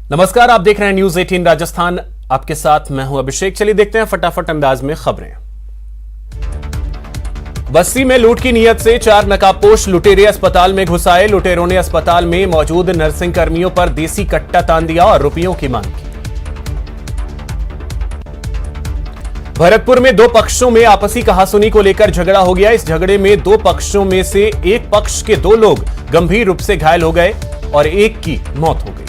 नमस्कार, आप देख रहे हैं न्यूज 18 राजस्थान। आपके साथ मैं हूं अभिषेक। चलिए देखते हैं फटाफट अंदाज में खबरें। बस्ती में लूट की नीयत से 4 नकाबपोश लुटेरे अस्पताल में घुस आए। लुटेरों ने अस्पताल में मौजूद नर्सिंग कर्मियों पर देसी कट्टा तान दिया और रुपयों की मांग की। भरतपुर में 2 पक्षों में आपसी कहासुनी को लेकर झगड़ा हो गया। इस झगड़े में 2 पक्षों में से एक पक्ष के 2 लोग गंभीर रूप से घायल हो गए और एक की मौत हो गई।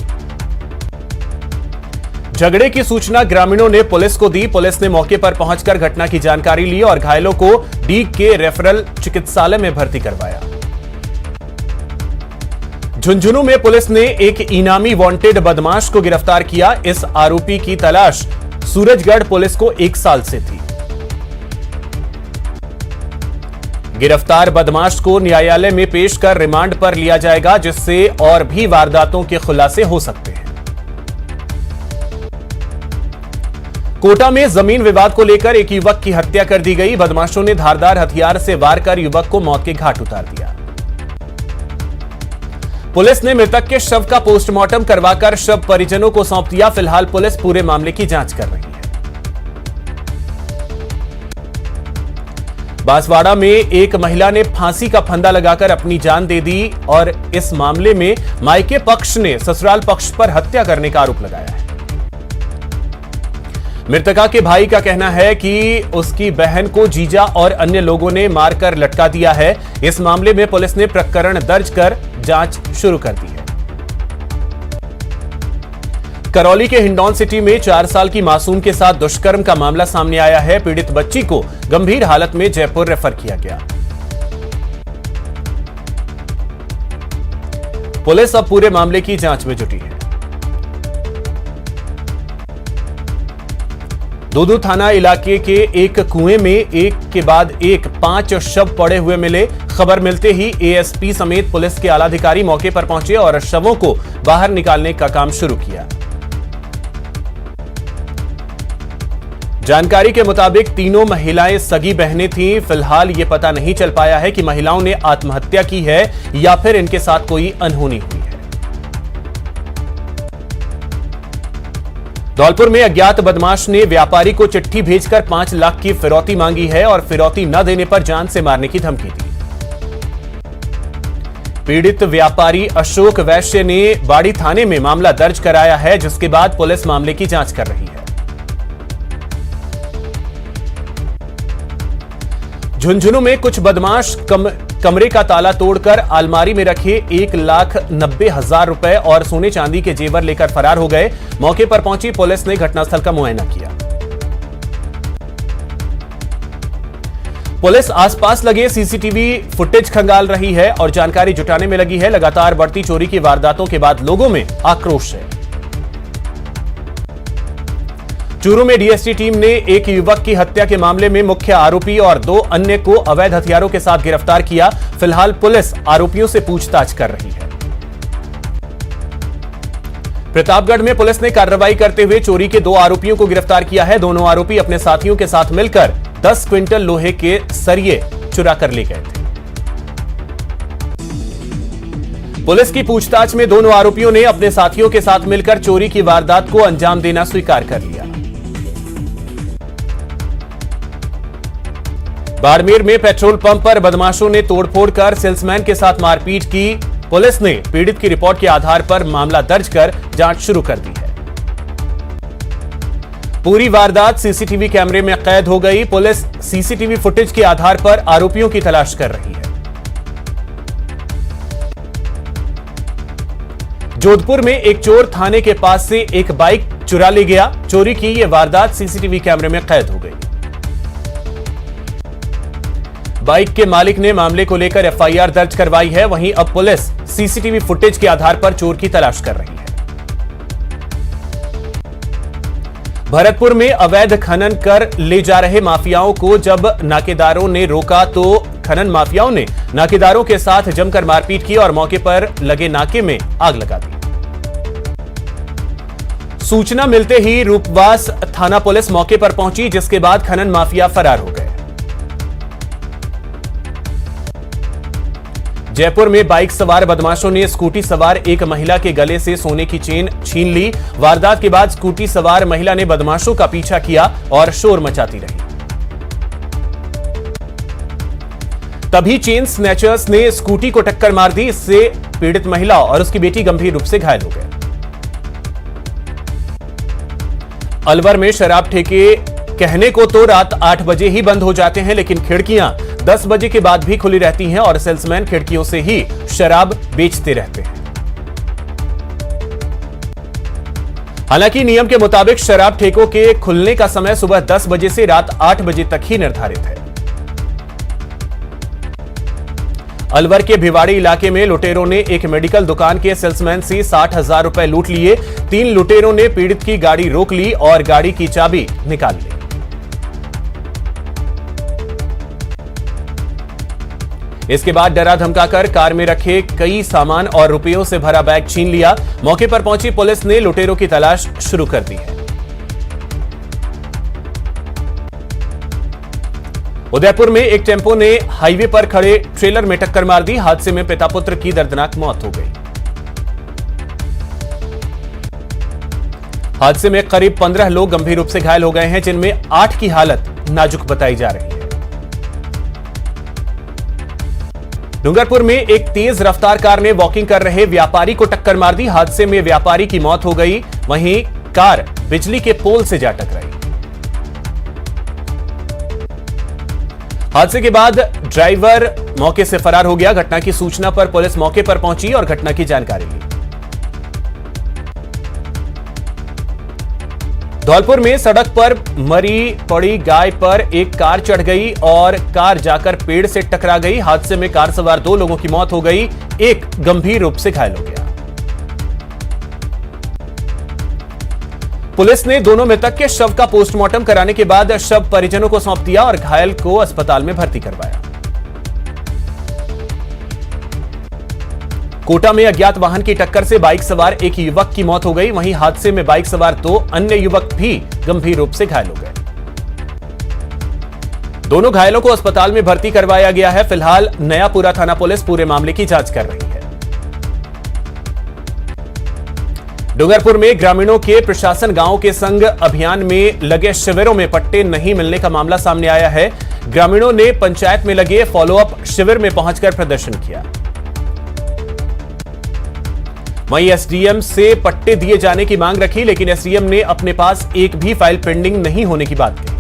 झगड़े की सूचना ग्रामीणों ने पुलिस को दी। पुलिस ने मौके पर पहुंचकर घटना की जानकारी ली और घायलों को डीग के रेफरल चिकित्सालय में भर्ती करवाया। झुंझुनू में पुलिस ने एक इनामी वांटेड बदमाश को गिरफ्तार किया। इस आरोपी की तलाश सूरजगढ़ पुलिस को 1 साल से थी। गिरफ्तार बदमाश को न्यायालय में पेश कर रिमांड पर लिया जाएगा, जिससे और भी वारदातों के खुलासे हो सकते हैं। कोटा में जमीन विवाद को लेकर एक युवक की हत्या कर दी गई। बदमाशों ने धारदार हथियार से वार कर युवक को मौत के घाट उतार दिया। पुलिस ने मृतक के शव का पोस्टमार्टम करवाकर शव परिजनों को सौंप दिया। फिलहाल पुलिस पूरे मामले की जांच कर रही है। बांसवाड़ा में एक महिला ने फांसी का फंदा लगाकर अपनी जान दे दी और इस मामले में मायके पक्ष ने ससुराल पक्ष पर हत्या करने का आरोप लगाया है। मृतका के भाई का कहना है कि उसकी बहन को जीजा और अन्य लोगों ने मारकर लटका दिया है। इस मामले में पुलिस ने प्रकरण दर्ज कर जांच शुरू कर दी है। करौली के हिंडौन सिटी में 4 साल की मासूम के साथ दुष्कर्म का मामला सामने आया है। पीड़ित बच्ची को गंभीर हालत में जयपुर रेफर किया गया। पुलिस अब पूरे मामले की जांच में जुटी है। दूदू थाना इलाके के एक कुएं में एक के बाद एक 5 शव पड़े हुए मिले। खबर मिलते ही एएसपी समेत पुलिस के आला अधिकारी मौके पर पहुंचे और शवों को बाहर निकालने का काम शुरू किया। जानकारी के मुताबिक तीनों महिलाएं सगी बहनें थीं। फिलहाल यह पता नहीं चल पाया है कि महिलाओं ने आत्महत्या की है या फिर इनके साथ कोई अनहोनी हुई है। धौलपुर में अज्ञात बदमाश ने व्यापारी को चिट्ठी भेजकर 5 लाख की फिरौती मांगी है और फिरौती न देने पर जान से मारने की धमकी दी। पीड़ित व्यापारी अशोक वैश्य ने बाड़ी थाने में मामला दर्ज कराया है, जिसके बाद पुलिस मामले की जांच कर रही है। झुंझुनू में कुछ बदमाश कमरे का ताला तोड़कर अलमारी में रखे 1,90,000 रुपए और सोने चांदी के जेवर लेकर फरार हो गए। मौके पर पहुंची पुलिस ने घटनास्थल का मुआयना किया। पुलिस आसपास लगे सीसीटीवी फुटेज खंगाल रही है और जानकारी जुटाने में लगी है। लगातार बढ़ती चोरी की वारदातों के बाद लोगों में आक्रोश है। चूरू में डीएसटी टीम ने एक युवक की हत्या के मामले में मुख्य आरोपी और 2 अन्य को अवैध हथियारों के साथ गिरफ्तार किया। फिलहाल पुलिस आरोपियों से पूछताछ कर रही है। प्रतापगढ़ में पुलिस ने कार्रवाई करते हुए चोरी के 2 आरोपियों को गिरफ्तार किया है। दोनों आरोपी अपने साथियों के साथ मिलकर 10 क्विंटल लोहे के सरिये चुरा कर ले गए थे। पुलिस की पूछताछ में दोनों आरोपियों ने अपने साथियों के साथ मिलकर चोरी की वारदात को अंजाम देना स्वीकार कर लिया। बाड़मेर में पेट्रोल पंप पर बदमाशों ने तोड़फोड़ कर सेल्समैन के साथ मारपीट की। पुलिस ने पीड़ित की रिपोर्ट के आधार पर मामला दर्ज कर जांच शुरू कर दी है। पूरी वारदात सीसीटीवी कैमरे में कैद हो गई। पुलिस सीसीटीवी फुटेज के आधार पर आरोपियों की तलाश कर रही है। जोधपुर में एक चोर थाने के पास से एक बाइक चुरा ले गया। चोरी की यह वारदात सीसीटीवी कैमरे में कैद हो गई। बाइक के मालिक ने मामले को लेकर एफआईआर दर्ज करवाई है। वहीं अब पुलिस सीसीटीवी फुटेज के आधार पर चोर की तलाश कर रही है। भरतपुर में अवैध खनन कर ले जा रहे माफियाओं को जब नाकेदारों ने रोका तो खनन माफियाओं ने नाकेदारों के साथ जमकर मारपीट की और मौके पर लगे नाके में आग लगा दी। सूचना मिलते ही रूपवास थाना पुलिस मौके पर पहुंची, जिसके बाद खनन माफिया फरार हो गए। जयपुर में बाइक सवार बदमाशों ने स्कूटी सवार एक महिला के गले से सोने की चेन छीन ली। वारदात के बाद स्कूटी सवार महिला ने बदमाशों का पीछा किया और शोर मचाती रही। तभी चेन स्नैचर्स ने स्कूटी को टक्कर मार दी। इससे पीड़ित महिला और उसकी बेटी गंभीर रूप से घायल हो गए। अलवर में शराब ठेके कहने को तो रात 8 बजे ही बंद हो जाते हैं, लेकिन खिड़कियां 10 बजे के बाद भी खुली रहती हैं और सेल्समैन खिड़कियों से ही शराब बेचते रहते हैं। हालांकि नियम के मुताबिक शराब ठेकों के खुलने का समय सुबह 10 बजे से रात 8 बजे तक ही निर्धारित है। अलवर के भिवाड़ी इलाके में लुटेरों ने एक मेडिकल दुकान के सेल्समैन से 60,000 रुपए लूट लिए। 3 लुटेरों ने पीड़ित की गाड़ी रोक ली और गाड़ी की चाबी निकाल ली। इसके बाद डरा धमकाकर कार में रखे कई सामान और रुपयों से भरा बैग छीन लिया। मौके पर पहुंची पुलिस ने लुटेरों की तलाश शुरू कर दी है। उदयपुर में एक टेम्पो ने हाईवे पर खड़े ट्रेलर में टक्कर मार दी। हादसे में पिता पुत्र की दर्दनाक मौत हो गई। हादसे में करीब 15 लोग गंभीर रूप से घायल हो गए हैं, जिनमें 8 की हालत नाजुक बताई जा रही है। डूंगरपुर में एक तेज रफ्तार कार ने वॉकिंग कर रहे व्यापारी को टक्कर मार दी। हादसे में व्यापारी की मौत हो गई, वहीं कार बिजली के पोल से जा टकराई। हादसे के बाद ड्राइवर मौके से फरार हो गया। घटना की सूचना पर पुलिस मौके पर पहुंची और घटना की जानकारी ली। धौलपुर में सड़क पर मरी पड़ी गाय पर एक कार चढ़ गई और कार जाकर पेड़ से टकरा गई। हादसे में कार सवार 2 लोगों की मौत हो गई, एक गंभीर रूप से घायल हो गया। पुलिस ने दोनों मृतक के शव का पोस्टमार्टम कराने के बाद शव परिजनों को सौंप दिया और घायल को अस्पताल में भर्ती करवाया। कोटा में अज्ञात वाहन की टक्कर से बाइक सवार एक युवक की मौत हो गई, वहीं हादसे में बाइक सवार 2 अन्य युवक भी गंभीर रूप से घायल हो गए। दोनों घायलों को अस्पताल में भर्ती करवाया गया है। फिलहाल नयापुरा थाना पुलिस पूरे मामले की जांच कर रही है। डूंगरपुर में ग्रामीणों के प्रशासन गांव के संग अभियान में लगे शिविरों में पट्टे नहीं मिलने का मामला सामने आया है। ग्रामीणों ने पंचायत में लगे फॉलोअप शिविर में पहुंचकर प्रदर्शन किया। वहीं एसडीएम से पट्टे दिए जाने की मांग रखी, लेकिन एसडीएम ने अपने पास एक भी फाइल पेंडिंग नहीं होने की बात कही।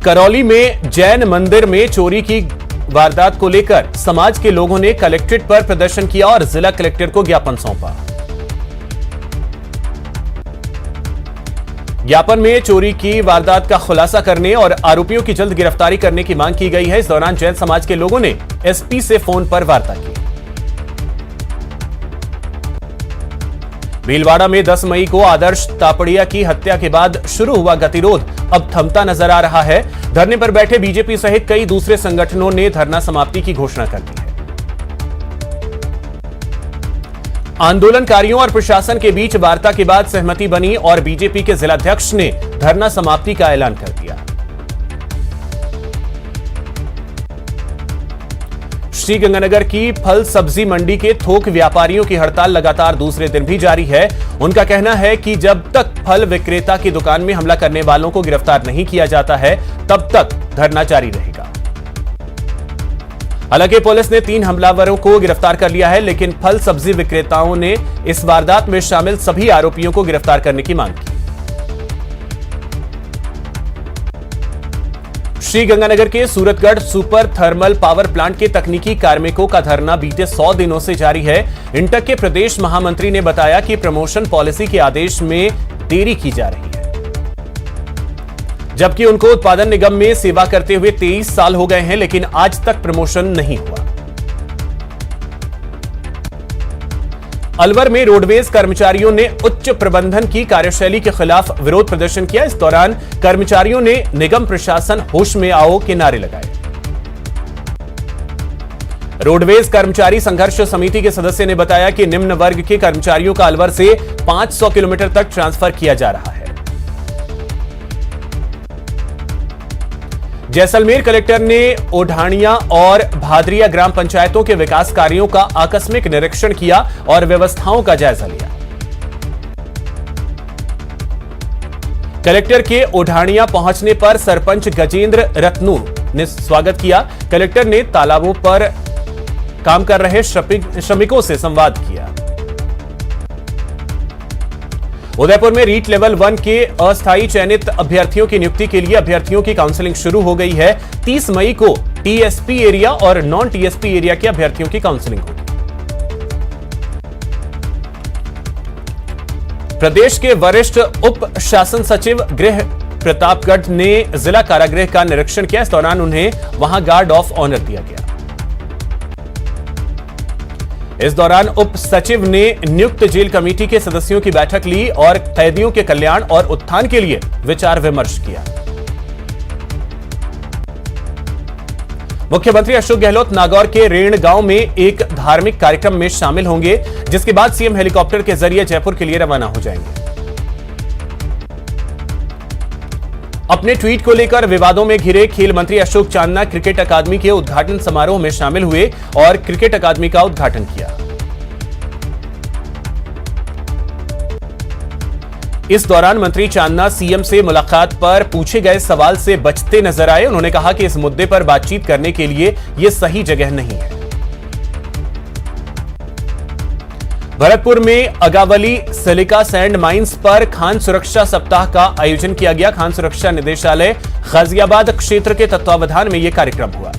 करौली में जैन मंदिर में चोरी की वारदात को लेकर समाज के लोगों ने कलेक्ट्रेट पर प्रदर्शन किया और जिला कलेक्टर को ज्ञापन सौंपा। ज्ञापन में चोरी की वारदात का खुलासा करने और आरोपियों की जल्द गिरफ्तारी करने की मांग की गई है। इस दौरान जैन समाज के लोगों ने एसपी से फोन पर वार्ता की। भीलवाड़ा में 10 मई को आदर्श तापड़िया की हत्या के बाद शुरू हुआ गतिरोध अब थमता नजर आ रहा है। धरने पर बैठे बीजेपी सहित कई दूसरे संगठनों ने धरना समाप्ति की घोषणा कर दी है। आंदोलनकारियों और प्रशासन के बीच वार्ता के बाद सहमति बनी और बीजेपी के जिलाध्यक्ष ने धरना समाप्ति का ऐलान कर दिया। श्रीगंगानगर की फल सब्जी मंडी के थोक व्यापारियों की हड़ताल लगातार दूसरे दिन भी जारी है। उनका कहना है कि जब तक फल विक्रेता की दुकान में हमला करने वालों को गिरफ्तार नहीं किया जाता है, तब तक धरना जारी रहेगा। हालांकि पुलिस ने 3 हमलावरों को गिरफ्तार कर लिया है, लेकिन फल सब्जी विक्रेताओं ने इस वारदात में शामिल सभी आरोपियों को गिरफ्तार करने की मांग की। श्रीगंगानगर के Suratgarh super thermal power plant के तकनीकी कार्मिकों का धरना बीते 100 दिनों से जारी है। इंटक के प्रदेश महामंत्री ने बताया कि प्रमोशन पॉलिसी के आदेश में देरी की जा रही है, जबकि उनको उत्पादन निगम में सेवा करते हुए 23 साल हो गए हैं, लेकिन आज तक प्रमोशन नहीं हुआ। अलवर में रोडवेज कर्मचारियों ने उच्च प्रबंधन की कार्यशैली के खिलाफ विरोध प्रदर्शन किया। इस दौरान कर्मचारियों ने निगम प्रशासन होश में आओ के नारे लगाए। रोडवेज कर्मचारी संघर्ष समिति के सदस्य ने बताया कि निम्न वर्ग के कर्मचारियों का अलवर से 500 किलोमीटर तक ट्रांसफर किया जा रहा है। जैसलमेर कलेक्टर ने ओढ़ानिया और भादरिया ग्राम पंचायतों के विकास कार्यों का आकस्मिक निरीक्षण किया और व्यवस्थाओं का जायजा लिया। कलेक्टर के ओढ़ानिया पहुंचने पर सरपंच गजेंद्र रत्नू ने स्वागत किया। कलेक्टर ने तालाबों पर काम कर रहे श्रमिकों से संवाद किया। उदयपुर में रीट लेवल 1 के अस्थायी चयनित अभ्यर्थियों की नियुक्ति के लिए अभ्यर्थियों की काउंसलिंग शुरू हो गई है। 30 मई को टीएसपी एरिया और नॉन टीएसपी एरिया के अभ्यर्थियों की काउंसलिंग होगी। प्रदेश के वरिष्ठ उप शासन सचिव गृह प्रतापगढ़ ने जिला कारागृह का निरीक्षण किया। इस दौरान उन्हें वहां गार्ड ऑफ ऑनर दिया गया। इस दौरान उप सचिव ने नियुक्त जेल कमेटी के सदस्यों की बैठक ली और कैदियों के कल्याण और उत्थान के लिए विचार विमर्श किया। मुख्यमंत्री अशोक गहलोत नागौर के रेण गांव में एक धार्मिक कार्यक्रम में शामिल होंगे, जिसके बाद सीएम हेलीकॉप्टर के जरिए जयपुर के लिए रवाना हो जाएंगे। अपने ट्वीट को लेकर विवादों में घिरे खेल मंत्री अशोक चांदना क्रिकेट अकादमी के उद्घाटन समारोह में शामिल हुए और क्रिकेट अकादमी का उद्घाटन किया। इस दौरान मंत्री चांदना सीएम से मुलाकात पर पूछे गए सवाल से बचते नजर आए। उन्होंने कहा कि इस मुद्दे पर बातचीत करने के लिए यह सही जगह नहीं है। भरतपुर में अगावली सिलिका सैंड माइंस पर खान सुरक्षा सप्ताह का आयोजन किया गया। खान सुरक्षा निदेशालय गाजियाबाद क्षेत्र के तत्वावधान में यह कार्यक्रम हुआ।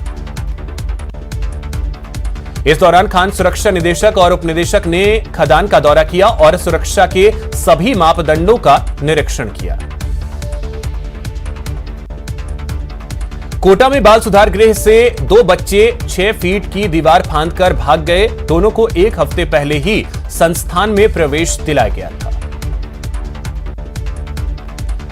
इस दौरान खान सुरक्षा निदेशक और उपनिदेशक ने खदान का दौरा किया और सुरक्षा के सभी मापदंडों का निरीक्षण किया। कोटा में बाल सुधार गृह से 2 बच्चे 6 फीट की दीवार फांदकर भाग गए। दोनों को 1 हफ्ते पहले ही संस्थान में प्रवेश दिलाया गया था।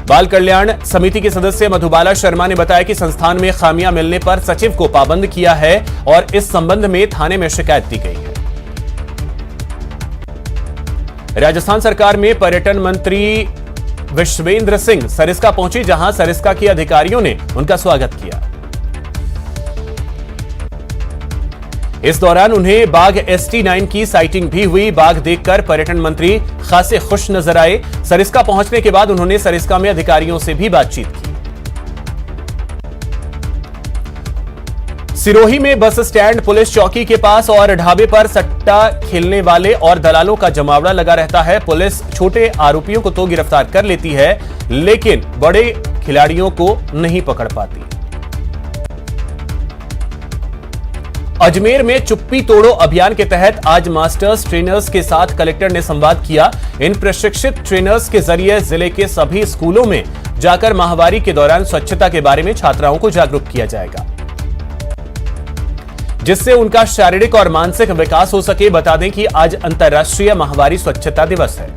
बाल कल्याण समिति के सदस्य मधुबाला शर्मा ने बताया कि संस्थान में खामियां मिलने पर सचिव को पाबंद किया है और इस संबंध में थाने में शिकायत दी गई है। राजस्थान सरकार में पर्यटन मंत्री विश्वेंद्र सिंह सरिस्का पहुंचे, जहां सरिस्का के अधिकारियों ने उनका स्वागत किया। इस दौरान उन्हें बाघ ST9 की साइटिंग भी हुई। बाघ देखकर पर्यटन मंत्री खासे खुश नजर आए। सरिस्का पहुंचने के बाद उन्होंने सरिस्का में अधिकारियों से भी बातचीत की। सिरोही में बस स्टैंड, पुलिस चौकी के पास और ढाबे पर सट्टा खेलने वाले और दलालों का जमावड़ा लगा रहता है। पुलिस छोटे आरोपियों को तो गिरफ्तार कर लेती है, लेकिन बड़े खिलाड़ियों को नहीं पकड़ पाती। अजमेर में चुप्पी तोड़ो अभियान के तहत आज मास्टर्स ट्रेनर्स के साथ कलेक्टर ने संवाद किया। इन प्रशिक्षित ट्रेनर्स के जरिए जिले के सभी स्कूलों में जाकर माहवारी के दौरान स्वच्छता के बारे में छात्राओं को जागरूक किया जाएगा, जिससे उनका शारीरिक और मानसिक विकास हो सके। बता दें कि आज अंतर्राष्ट्रीय माहवारी स्वच्छता दिवस है।